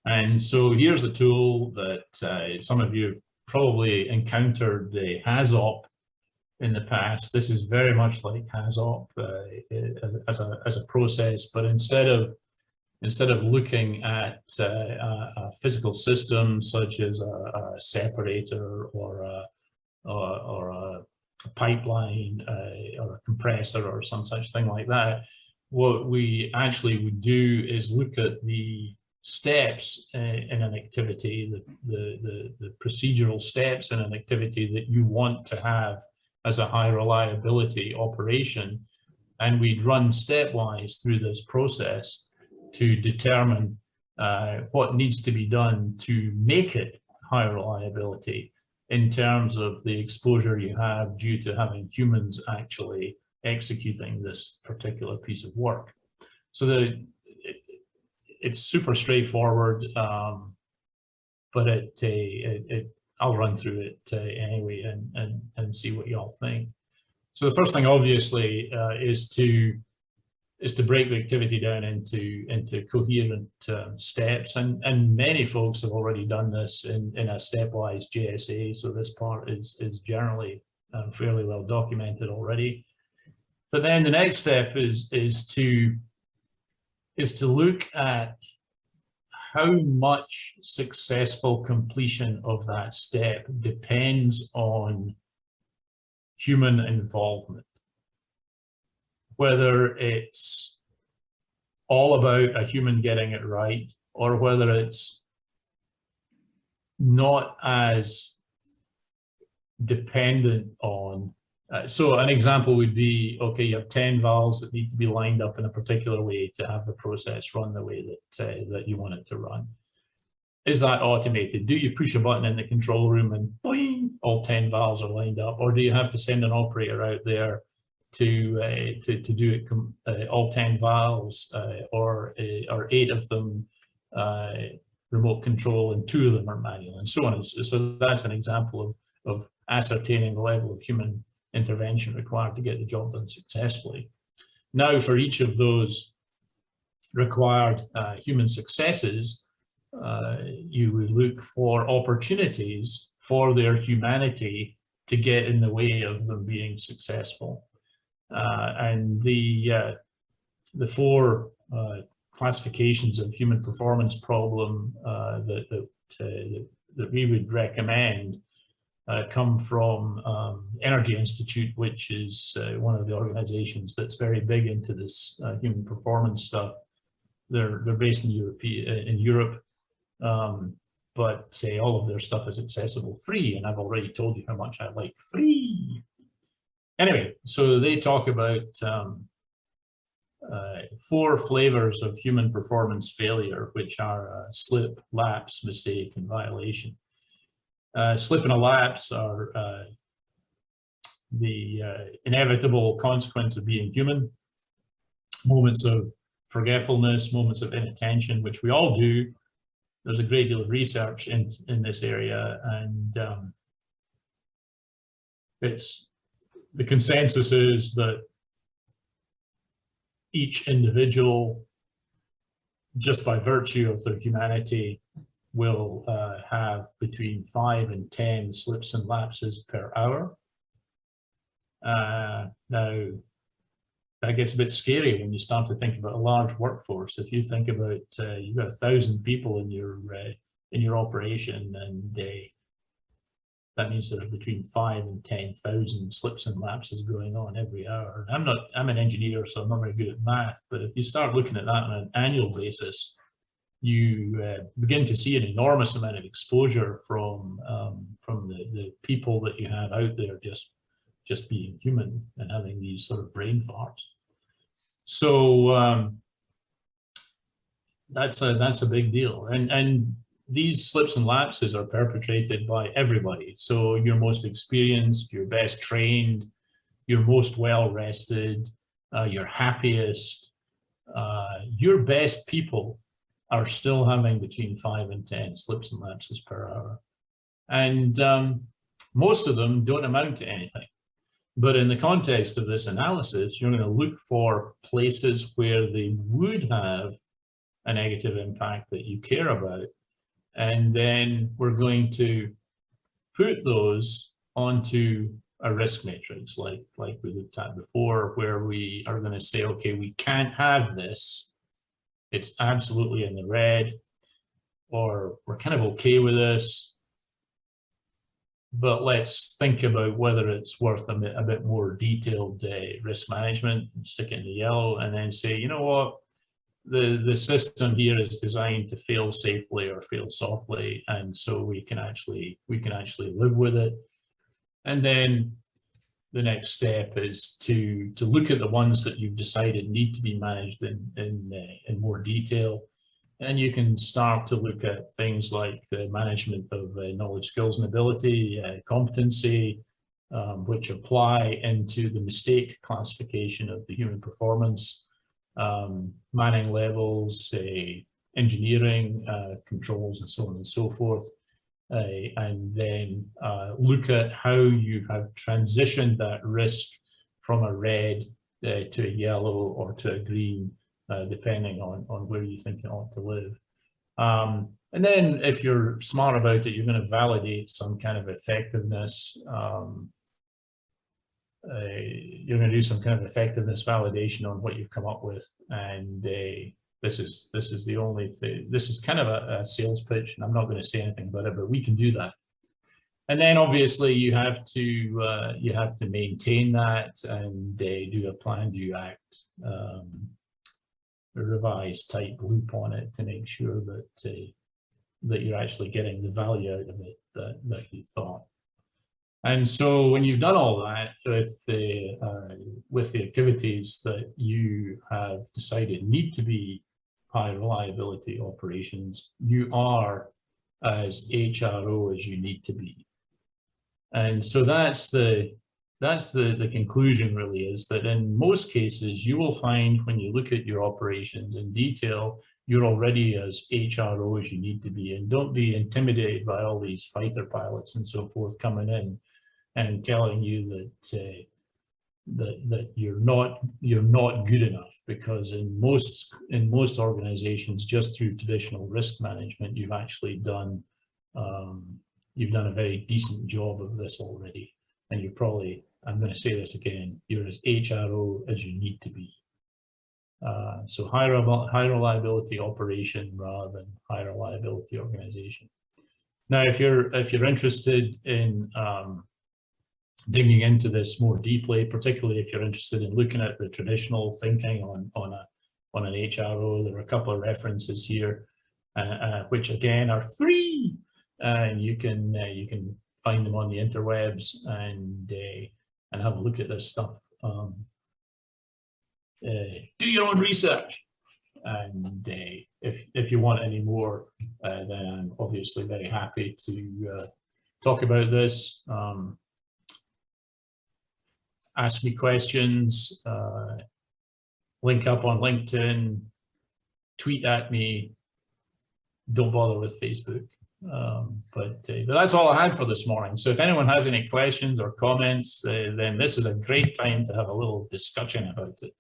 And so here's a tool that some of you have probably encountered, the HAZOP, in the past. This is very much like HAZOP as a process, but instead of looking at a physical system such as a separator or a pipeline or a compressor or some such thing like that, what we actually would do is look at the steps in an activity, the procedural steps in an activity that you want to have as a high reliability operation, and we'd run stepwise through this process to determine what needs to be done to make it high reliability in terms of the exposure you have due to having humans actually executing this particular piece of work. So it's super straightforward, but I'll run through it anyway and see what y'all think. So the first thing, obviously, is to break the activity down into coherent steps, and many folks have already done this in a stepwise JSA. So this part is generally fairly well documented already. But then the next step is to look at how much successful completion of that step depends on human involvement. Whether it's all about a human getting it right, or whether it's not as dependent on. So an example would be, okay, you have 10 valves that need to be lined up in a particular way to have the process run the way that you want it to run. Is that automated? Do you push a button in the control room and boing, all 10 valves are lined up? Or do you have to send an operator out there to do it, all 10 valves, or 8 of them remote control and 2 of them are manual, and so on? So that's an example of ascertaining the level of human intervention required to get the job done successfully. Now, for each of those required human successes, you would look for opportunities for their humanity to get in the way of them being successful. And the 4 classifications of human performance problem that we would recommend come from Energy Institute, which is one of the organizations that's very big into this human performance stuff. They're based in Europe, but all of their stuff is accessible free, and I've already told you how much I like free. Anyway, so they talk about 4 flavors of human performance failure, which are slip, lapse, mistake, and violation. Slip and a lapse are the inevitable consequence of being human. Moments of forgetfulness, moments of inattention, which we all do. There's a great deal of research in this area, and the consensus is that each individual, just by virtue of their humanity, will have between 5 and 10 slips and lapses per hour. Now, that gets a bit scary when you start to think about a large workforce. If you think about you've got 1,000 people in your operation, and that means there are between 5 and 10,000 slips and lapses going on every hour. I'm an engineer, so I'm not very good at math, but if you start looking at that on an annual basis, you begin to see an enormous amount of exposure from the people that you have out there just being human and having these sort of brain farts. So that's a big deal, and these slips and lapses are perpetrated by everybody. So your most experienced, your best trained, your most well rested, your happiest, your best people are still having between 5 and 10 slips and lapses per hour. And most of them don't amount to anything. But in the context of this analysis, you're going to look for places where they would have a negative impact that you care about. And then we're going to put those onto a risk matrix like we looked at before, where we are going to say, okay, we can't have this. It's absolutely in the red, or we're kind of okay with this, but let's think about whether it's worth a bit more detailed risk management, stick it in the yellow, and then say, you know what, the system here is designed to fail safely or fail softly, and so we can actually live with it. And then the next step is to look at the ones that you've decided need to be managed in more detail. And you can start to look at things like the management of knowledge, skills, and ability, competency, which apply into the mistake classification of the human performance, manning levels, engineering, controls, and so on and so forth. And then look at how you have transitioned that risk from a red to a yellow or to a green, depending on where you think it ought to live. And then if you're smart about it, you're going to validate some kind of effectiveness. You're going to do some kind of effectiveness validation on what you've come up with. And this is the only thing. This is kind of a sales pitch, and I'm not going to say anything about it, but we can do that. And then obviously you have to maintain that and do a plan, do act, a revised type loop on it to make sure that you're actually getting the value out of it that you thought. And so when you've done all that with the activities that you have decided need to be high reliability operations, you are as HRO as you need to be. And so that's the conclusion really, is that in most cases you will find when you look at your operations in detail, you're already as HRO as you need to be. And don't be intimidated by all these fighter pilots and so forth coming in and telling you that you're not good enough, because in most organizations, just through traditional risk management, you've actually done a very decent job of this already. And you're probably, I'm going to say this again, you're as HRO as you need to be. So high reliability operation rather than high reliability organization. Now, if you're interested in digging into this more deeply, particularly if you're interested in looking at the traditional thinking on an HRO, there are a couple of references here, which again are free, and you can find them on the interwebs and have a look at this stuff. Do your own research, and if you want any more, then I'm obviously very happy to talk about this. Ask me questions, link up on LinkedIn, tweet at me. Don't bother with Facebook. But that's all I had for this morning. So if anyone has any questions or comments, then this is a great time to have a little discussion about it.